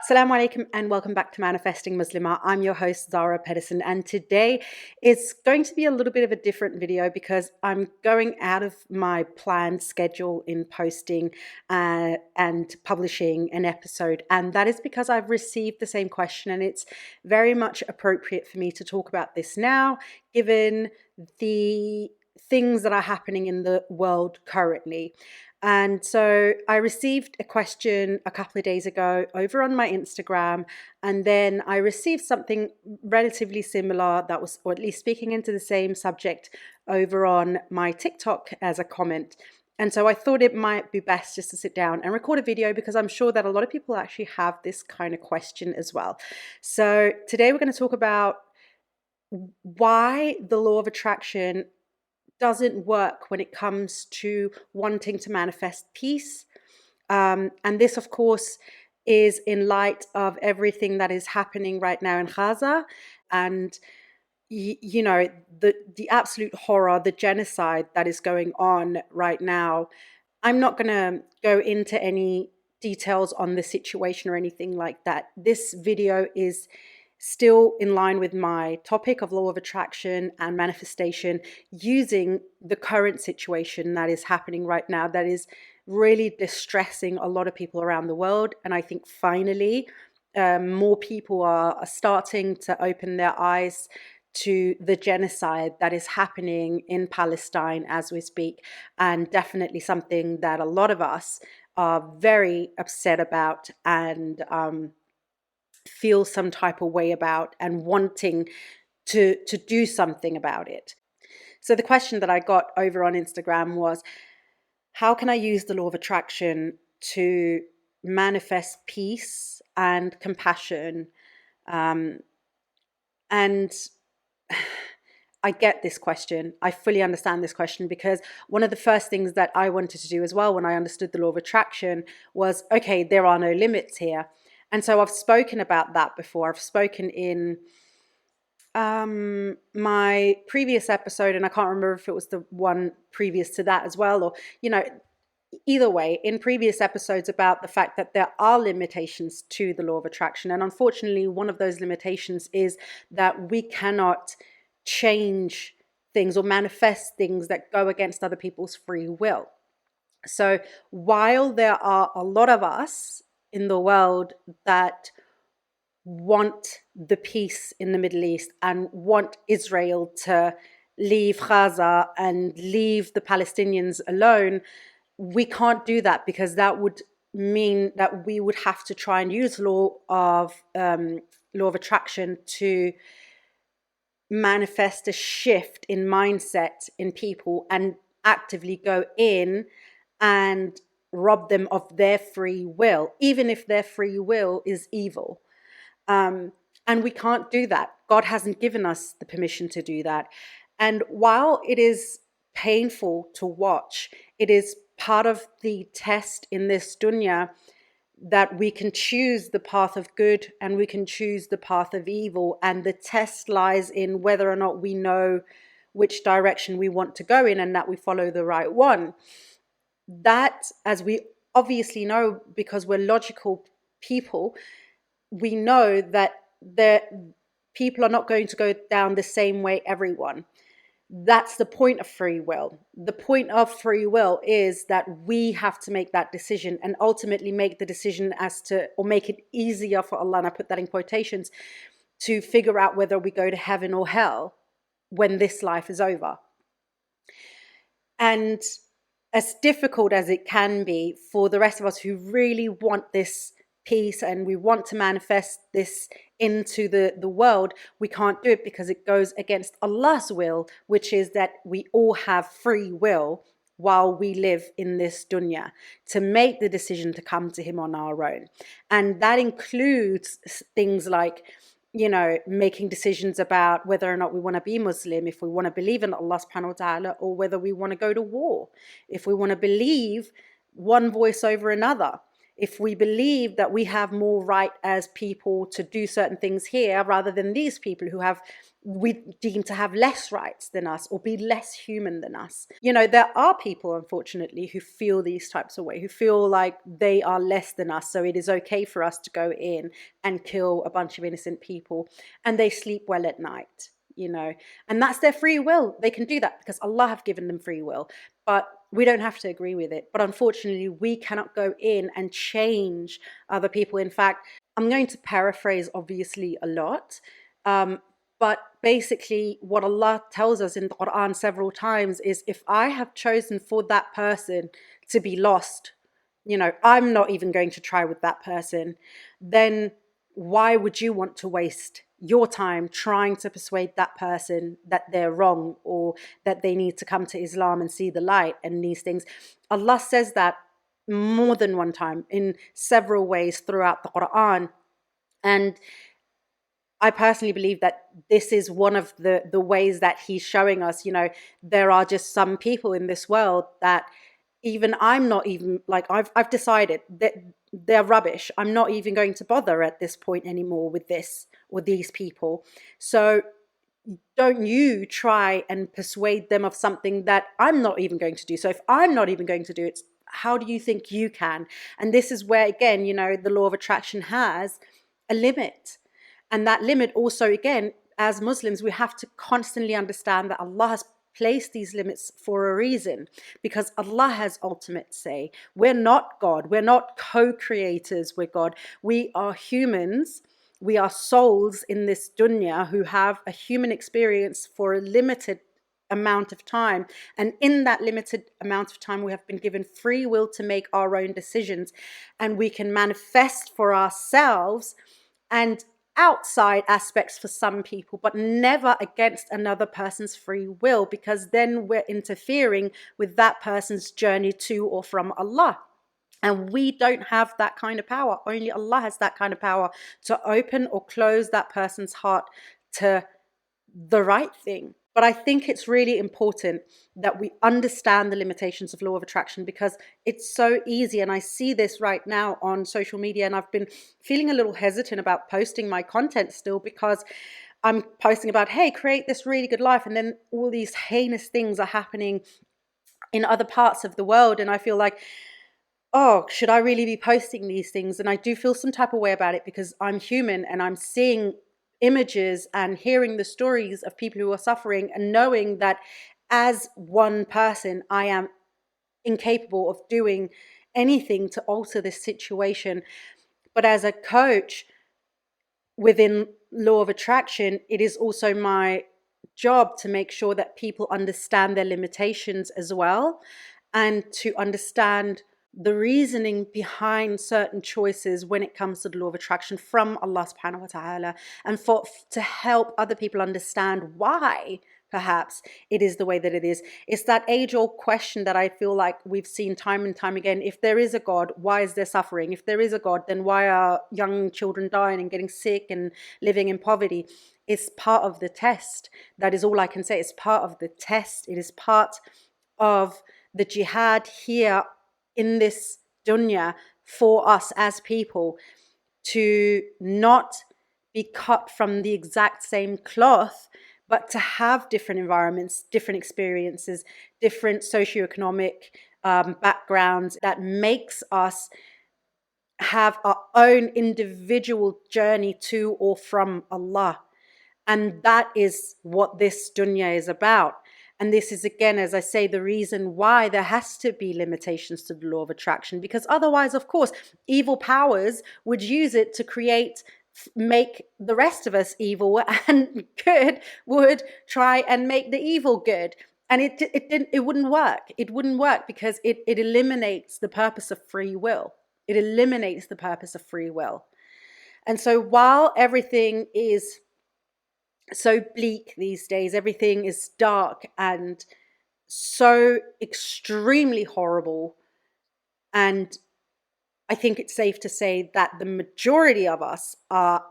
Assalamu alaikum and welcome back to Manifesting Muslima. I'm your host Zara Pedersen, and today is going to be a little bit of a different video because I'm going out of my planned schedule in posting and publishing an episode, and that is because I've received the same question, and it's very much appropriate for me to talk about this now given the things that are happening in the world currently. And so I received a question a couple of days ago over on my Instagram, and then I received something relatively similar that was, or at least speaking into the same subject, over on my TikTok as a comment. And so I thought it might be best just to sit down and record a video because I'm sure that a lot of people actually have this kind of question as well. So today we're going to talk about why the law of attraction doesn't work when it comes to wanting to manifest peace. And this, of course, is in light of everything that is happening right now in Ghaza and the absolute horror, the genocide that is going on right now. I'm not going to go into any details on the situation or anything like that. This video is still in line with my topic of law of attraction and manifestation, using the current situation that is happening right now that is really distressing a lot of people around the world. And I think finally more people are starting to open their eyes to the genocide that is happening in Palestine as we speak, and definitely something that a lot of us are very upset about and feel some type of way about and wanting to do something about it. So the question that I got over on Instagram was, how can I use the law of attraction to manifest peace and compassion? And I get this question. I fully understand this question because one of the first things that I wanted to do as well when I understood the law of attraction was, okay, there are no limits here. And so I've spoken about that before. I've spoken in my previous episode, and I can't remember if it was the one previous to that as well, or, either way, in previous episodes about the fact that there are limitations to the law of attraction. And unfortunately, one of those limitations is that we cannot change things or manifest things that go against other people's free will. So while there are a lot of us in the world that want the peace in the Middle East and want Israel to leave Gaza and leave the Palestinians alone, we can't do that because that would mean that we would have to try and use law of attraction to manifest a shift in mindset in people and actively go in and rob them of their free will, even if their free will is evil. And we can't do that. God hasn't given us the permission to do that. And while it is painful to watch, it is part of the test in this dunya that we can choose the path of good and we can choose the path of evil. And the test lies in whether or not we know which direction we want to go in and that we follow the right one. That, as we obviously know, because we're logical people, we know that the people are not going to go down the same way, everyone. That's the point of free will. The point of free will is that we have to make that decision and ultimately make the decision as to, or make it easier for Allah, and I put that in quotations, to figure out whether we go to heaven or hell when this life is over. And as difficult as it can be for the rest of us who really want this peace and we want to manifest this into the world, we can't do it because it goes against Allah's will, which is that we all have free will while we live in this dunya to make the decision to come to Him on our own. And that includes things like, making decisions about whether or not we want to be Muslim, if we want to believe in Allah subhanahu wa ta'ala, or whether we want to go to war, if we want to believe one voice over another, if we believe that we have more right as people to do certain things here rather than these people who have we deem to have less rights than us or be less human than us. You know, there are people, unfortunately, who feel these types of ways, who feel like they are less than us, so it is okay for us to go in and kill a bunch of innocent people, and they sleep well at night, you know, and that's their free will. They can do that because Allah have given them free will, but we don't have to agree with it. But unfortunately, we cannot go in and change other people. In fact, I'm going to paraphrase obviously a lot, but basically, what Allah tells us in the Quran several times is, if I have chosen for that person to be lost, you know, I'm not even going to try with that person, then why would you want to waste your time trying to persuade that person that they're wrong or that they need to come to Islam and see the light and these things? Allah says that more than one time in several ways throughout the Quran. And I personally believe that this is one of the ways that he's showing us, you know, there are just some people in this world that even I'm not even, like, I've decided that they're rubbish. I'm not even going to bother at this point anymore with this or these people. So don't you try and persuade them of something that I'm not even going to do. So if I'm not even going to do it, how do you think you can? And this is where, again, you know, the law of attraction has a limit. And that limit also, again, as Muslims, we have to constantly understand that Allah has placed these limits for a reason, because Allah has ultimate say. We're not God. We're not co-creators with God. We are humans. We are souls in this dunya who have a human experience for a limited amount of time. And in that limited amount of time, we have been given free will to make our own decisions. And we can manifest for ourselves and outside aspects for some people, but never against another person's free will, because then we're interfering with that person's journey to or from Allah. And we don't have that kind of power. Only Allah has that kind of power to open or close that person's heart to the right thing. But I think it's really important that we understand the limitations of law of attraction, because it's so easy. And I see this right now on social media, and I've been feeling a little hesitant about posting my content still, because I'm posting about, hey, create this really good life. And then all these heinous things are happening in other parts of the world. And I feel like, oh, should I really be posting these things? And I do feel some type of way about it, because I'm human and I'm seeing images and hearing the stories of people who are suffering, and knowing that as one person, I am incapable of doing anything to alter this situation. But as a coach within law of attraction, it is also my job to make sure that people understand their limitations as well, and to understand the reasoning behind certain choices when it comes to the law of attraction from Allah subhanahu wa ta'ala, and to help other people understand why perhaps it is the way that it is. It's that age-old question that I feel like we've seen time and time again. If there is a God, why is there suffering? If there is a God, then why are young children dying and getting sick and living in poverty? It's part of the test. That is all I can say. It's part of the test. It is part of the jihad here in this dunya for us as people, to not be cut from the exact same cloth, but to have different environments, different experiences, different socioeconomic backgrounds, that makes us have our own individual journey to or from Allah. And that is what this dunya is about. And this is, again, as I say, the reason why there has to be limitations to the law of attraction, because otherwise, of course, evil powers would use it to make the rest of us evil, and good would try and make the evil good. And it wouldn't work. It wouldn't work, because it eliminates the purpose of free will. It eliminates the purpose of free will. And so while everything is so bleak these days, everything is dark and so extremely horrible, and I think it's safe to say that the majority of us are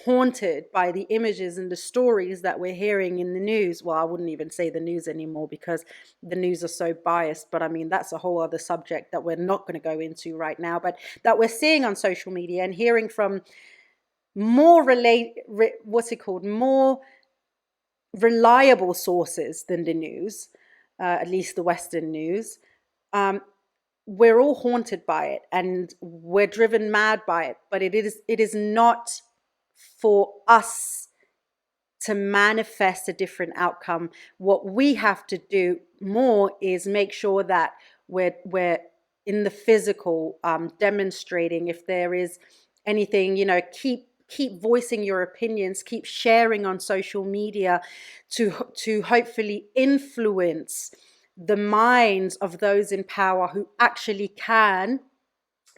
haunted by the images and the stories that we're hearing in the news. Well, I wouldn't even say the news anymore, because the news are so biased, but I mean, that's a whole other subject that we're not going to go into right now, but that we're seeing on social media and hearing from more more reliable sources than the news, at least the Western news, um, we're all haunted by it and we're driven mad by it. But it is not for us to manifest a different outcome. What we have to do more is make sure that we're in the physical, demonstrating. If there is anything, keep voicing your opinions, keep sharing on social media to hopefully influence the minds of those in power who actually can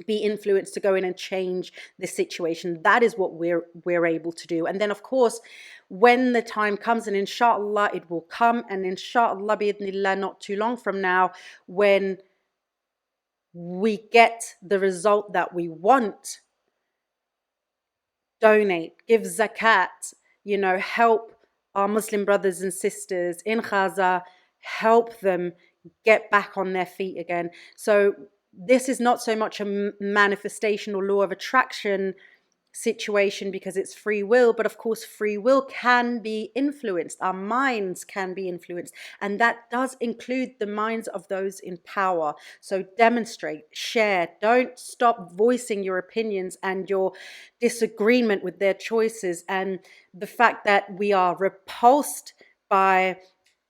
be influenced to go in and change the situation. That is what we're able to do. And then of course, when the time comes, and inshallah it will come, and inshallah bi'idhnillah, not too long from now, when we get the result that we want, donate, give zakat, help our Muslim brothers and sisters in Ghaza, help them get back on their feet again. So this is not so much a manifestation or law of attraction situation because it's free will, but of course free will can be influenced. Our minds can be influenced, and that does include the minds of those in power. So demonstrate, share, don't stop voicing your opinions and your disagreement with their choices, and the fact that we are repulsed by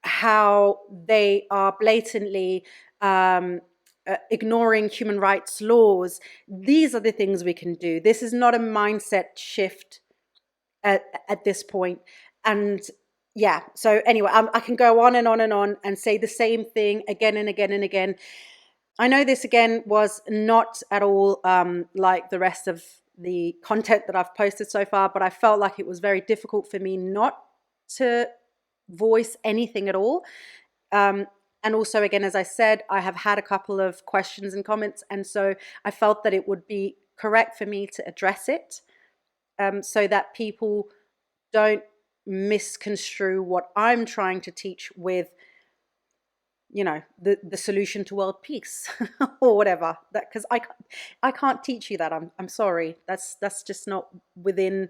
how they are blatantly ignoring human rights laws. These are the things we can do. This is not a mindset shift at this point. And yeah, so anyway, I can go on and on and on and say the same thing again and again and again. I know this again was not at all like the rest of the content that I've posted so far, but I felt like it was very difficult for me not to voice anything at all. And also, again, as I said, I have had a couple of questions and comments, and so I felt that it would be correct for me to address it, so that people don't misconstrue what I'm trying to teach with, the solution to world peace or whatever. That, because I can't teach you that. I'm sorry. That's just not within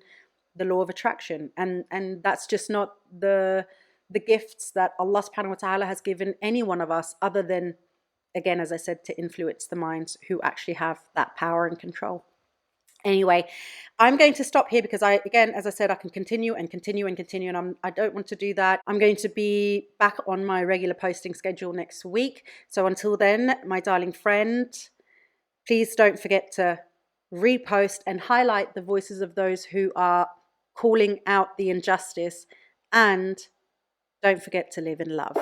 the law of attraction, and that's just not the gifts that Allah subhanahu wa ta'ala has given any one of us, other than, again, as I said, to influence the minds who actually have that power and control. Anyway, I'm going to stop here because again, as I said, I can continue and continue and continue, and I don't want to do that. I'm going to be back on my regular posting schedule next week. So until then, my darling friend, please don't forget to repost and highlight the voices of those who are calling out the injustice, and don't forget to live in love.